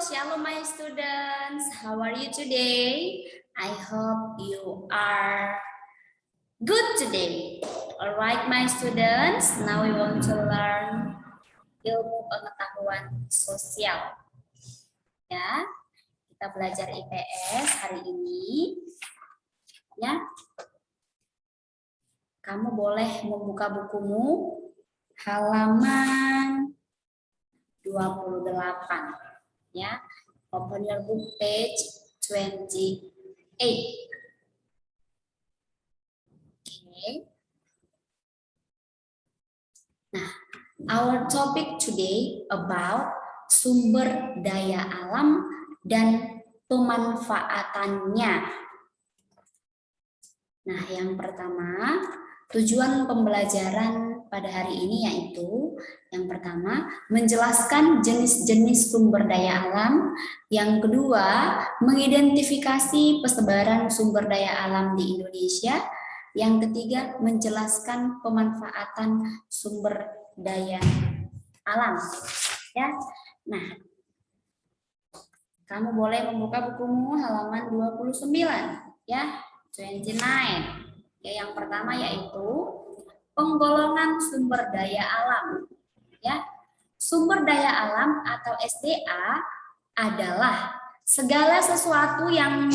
Shalom my students. How are you today? I hope you are good today. Alright my students, now we want to learn ilmu pengetahuan sosial. Ya, kita belajar IPS hari ini. Ya, kamu boleh membuka bukumu halaman 28. Ya, open your book page 28. Okay. Nah, our topic today about sumber daya alam dan pemanfaatannya. Nah, yang pertama, tujuan pembelajaran pada hari ini yaitu yang pertama, menjelaskan jenis-jenis sumber daya alam. Yang kedua, mengidentifikasi persebaran sumber daya alam di Indonesia. Yang ketiga, menjelaskan pemanfaatan sumber daya alam. Ya. Nah, kamu boleh membuka bukumu halaman 29 ya, 29. Ya, yang pertama yaitu penggolongan sumber daya alam. Ya, sumber daya alam atau SDA adalah segala sesuatu yang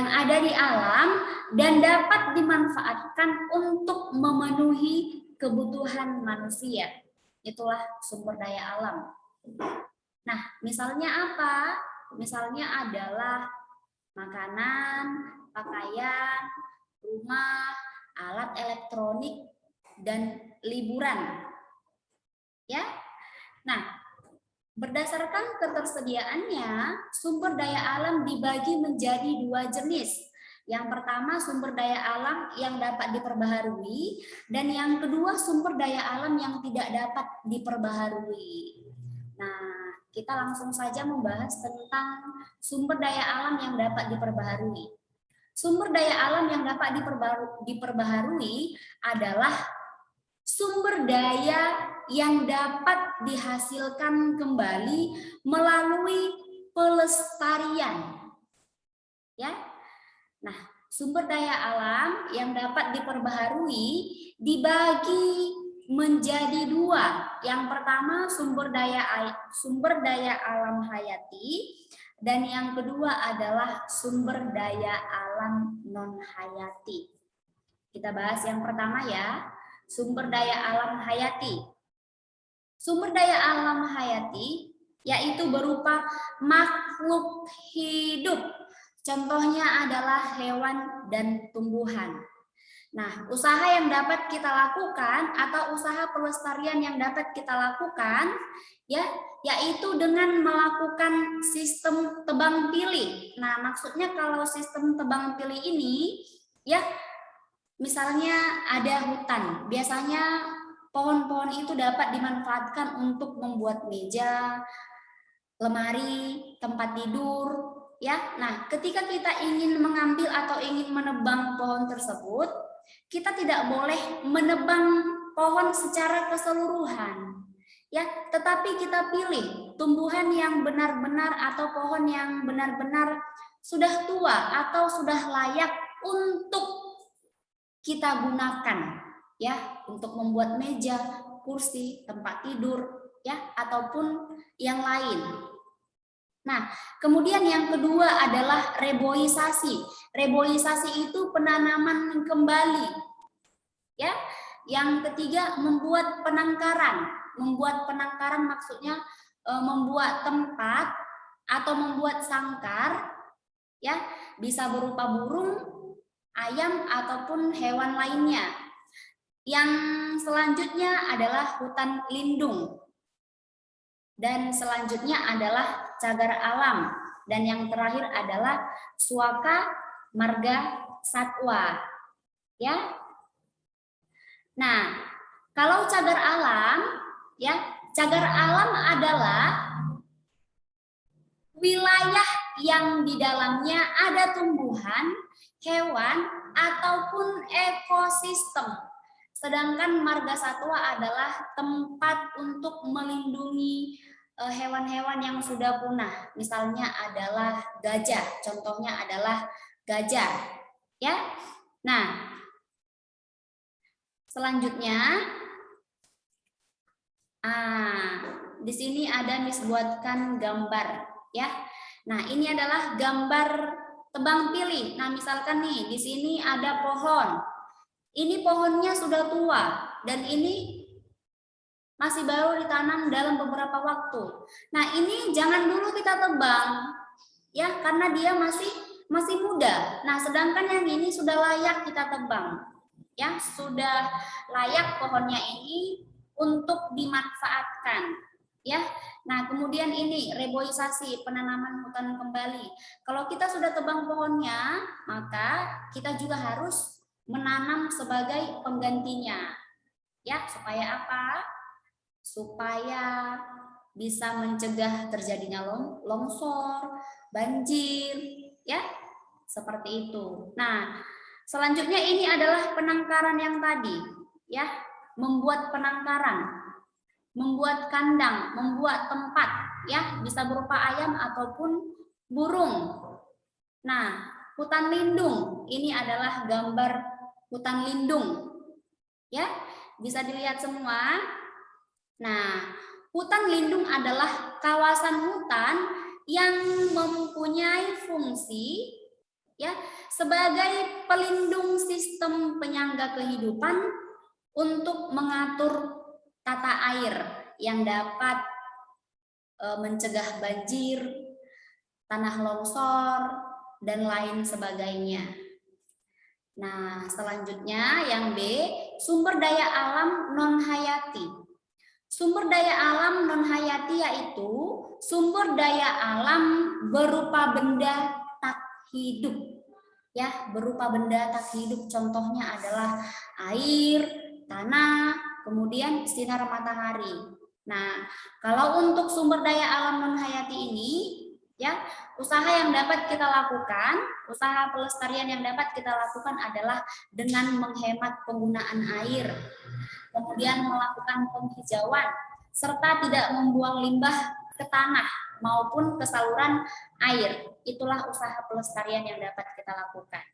ada di alam dan dapat dimanfaatkan untuk memenuhi kebutuhan manusia. Itulah sumber daya alam. Nah, misalnya apa? Misalnya adalah makanan, pakaian, rumah, alat elektronik, dan liburan. Ya. Nah, berdasarkan ketersediaannya, sumber daya alam dibagi menjadi dua jenis. Yang pertama, sumber daya alam yang dapat diperbaharui, dan yang kedua, sumber daya alam yang tidak dapat diperbaharui. Nah, kita langsung saja membahas tentang sumber daya alam yang dapat diperbaharui. Sumber daya alam yang dapat diperbaharui adalah sumber daya yang dapat dihasilkan kembali melalui pelestarian. Ya. Nah, sumber daya alam yang dapat diperbaharui dibagi menjadi dua. Yang pertama sumber daya alam hayati. Dan yang kedua adalah sumber daya alam non-hayati. Kita bahas yang pertama ya, sumber daya alam hayati. Sumber daya alam hayati yaitu berupa makhluk hidup. Contohnya adalah hewan dan tumbuhan. Nah, usaha yang dapat kita lakukan atau usaha pelestarian yang dapat kita lakukan ya, yaitu dengan melakukan sistem tebang pilih. Nah, maksudnya kalau sistem tebang pilih ini ya, misalnya ada hutan, biasanya pohon-pohon itu dapat dimanfaatkan untuk membuat meja, lemari, tempat tidur ya. Nah, ketika kita ingin mengambil atau ingin menebang pohon tersebut, kita tidak boleh menebang pohon secara keseluruhan. Ya, tetapi kita pilih tumbuhan yang benar-benar atau pohon yang benar-benar sudah tua atau sudah layak untuk kita gunakan ya, untuk membuat meja, kursi, tempat tidur ya, ataupun yang lain. Nah, kemudian yang kedua adalah reboisasi. Reboisasi itu penanaman kembali. Ya. Yang ketiga membuat penangkaran. Membuat penangkaran maksudnya membuat tempat atau membuat sangkar ya, bisa berupa burung, ayam ataupun hewan lainnya. Yang selanjutnya adalah hutan lindung. Dan selanjutnya adalah cagar alam. Dan yang terakhir adalah suaka marga satwa. Ya. Nah, kalau cagar alam, ya, cagar alam adalah wilayah yang di dalamnya ada tumbuhan, hewan, ataupun ekosistem. Sedangkan marga satwa adalah tempat untuk melindungi hewan-hewan yang sudah punah. Misalnya adalah gajah, contohnya adalah gajah, ya. Nah, selanjutnya, di sini ada Miss buatkan gambar, ya. Nah, ini adalah gambar tebang pilih. Nah, misalkan nih di sini ada pohon. Ini pohonnya sudah tua dan ini masih baru ditanam dalam beberapa waktu. Nah, ini jangan dulu kita tebang, ya, karena dia masih muda. Nah, sedangkan yang ini sudah layak kita tebang, ya, sudah layak pohonnya ini untuk dimanfaatkan, ya. Nah, kemudian ini reboisasi, penanaman hutan kembali. Kalau kita sudah tebang pohonnya, maka kita juga harus menanam sebagai penggantinya, ya, supaya apa? Supaya bisa mencegah terjadinya longsor, banjir, ya, seperti itu. Nah, selanjutnya ini adalah penangkaran yang tadi, ya, membuat penangkaran, membuat kandang, membuat tempat, ya, bisa berupa ayam ataupun burung. Nah, hutan lindung, ini adalah gambar hutan lindung, ya, bisa dilihat semua. Nah, hutan lindung adalah kawasan hutan yang mempunyai fungsi, ya, sebagai pelindung sistem penyangga kehidupan untuk mengatur tata air yang dapat mencegah banjir, tanah longsor, dan lain sebagainya. Nah, selanjutnya yang B, sumber daya alam non-hayati. Sumber daya alam non-hayati yaitu sumber daya alam berupa benda tak hidup, ya, berupa benda tak hidup. Contohnya adalah air, tanah, kemudian sinar matahari. Nah, kalau untuk sumber daya alam non-hayati ini, ya, usaha yang dapat kita lakukan, usaha pelestarian yang dapat kita lakukan adalah dengan menghemat penggunaan air, kemudian melakukan penghijauan, serta tidak membuang limbah ke tanah maupun ke saluran air. Itulah usaha pelestarian yang dapat kita lakukan.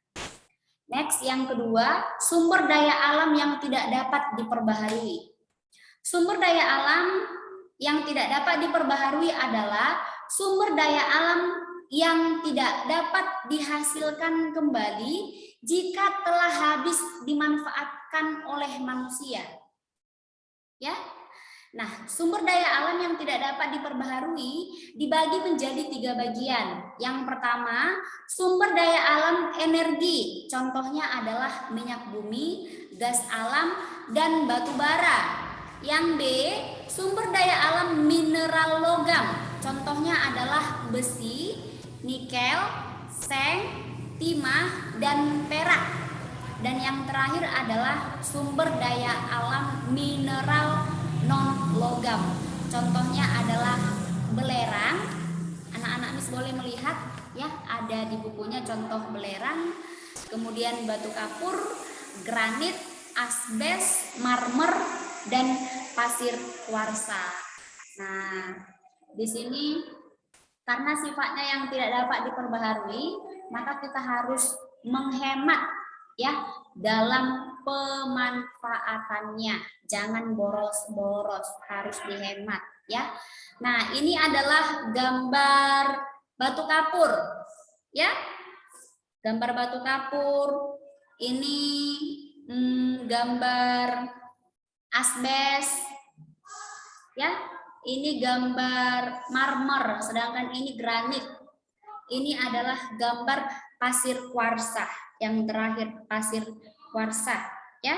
Next, yang kedua, sumber daya alam yang tidak dapat diperbaharui. Sumber daya alam yang tidak dapat diperbaharui adalah sumber daya alam yang tidak dapat dihasilkan kembali jika telah habis dimanfaatkan oleh manusia. Ya, nah, sumber daya alam yang tidak dapat diperbaharui dibagi menjadi 3 bagian. Yang pertama, sumber daya alam energi, contohnya adalah minyak bumi, gas alam, dan batu bara. Yang B, sumber daya alam mineral logam, contohnya adalah besi, nikel, seng, timah, dan perak. Dan yang terakhir adalah sumber daya alam mineral non-logam. Contohnya adalah belerang. Anak-anak Miss boleh melihat, ya, ada di bukunya contoh belerang. Kemudian batu kapur, granit, asbes, marmer, dan pasir kuarsa. Nah, di sini karena sifatnya yang tidak dapat diperbaharui, maka kita harus menghemat, ya, dalam pemanfaatannya. Jangan boros-boros, harus dihemat, ya. Nah, ini adalah gambar batu kapur, ya. Gambar batu kapur. Ini gambar asbes, ya. Ini gambar marmer, sedangkan ini granit. Ini adalah gambar pasir kuarsa. Yang terakhir pasir kuarsa, ya.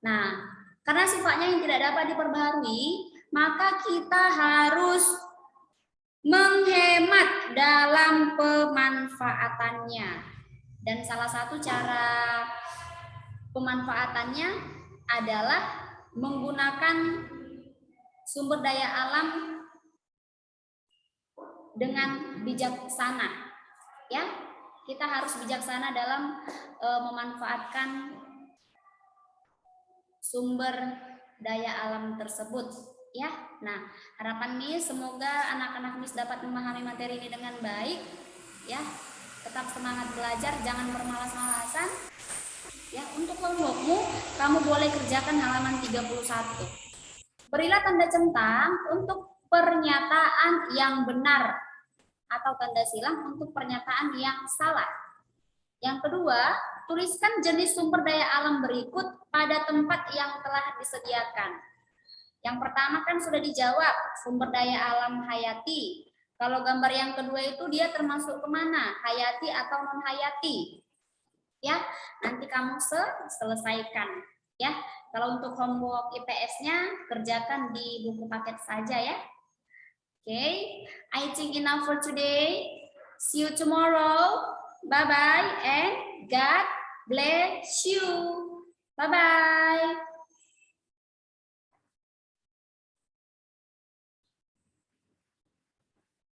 Nah, karena sifatnya yang tidak dapat diperbaharui, maka kita harus menghemat dalam pemanfaatannya. Dan salah satu cara pemanfaatannya adalah menggunakan sumber daya alam dengan bijaksana, ya. Kita harus bijaksana dalam memanfaatkan sumber daya alam tersebut. Ya, nah harapan Miss semoga anak-anak Miss dapat memahami materi ini dengan baik. Ya, tetap semangat belajar, jangan bermalas-malasan. Ya, untuk homeworkmu kamu boleh kerjakan halaman 31. Berilah tanda centang untuk pernyataan yang benar atau tanda silang untuk pernyataan yang salah. Yang kedua, tuliskan jenis sumber daya alam berikut pada tempat yang telah disediakan. Yang pertama kan sudah dijawab, sumber daya alam hayati. Kalau gambar yang kedua itu dia termasuk kemana? Hayati atau non hayati? Ya, nanti kamu selesaikan. Ya, kalau untuk homework IPS-nya kerjakan di buku paket saja ya. Okay, I think enough for today. See you tomorrow. Bye-bye and God bless you. Bye-bye.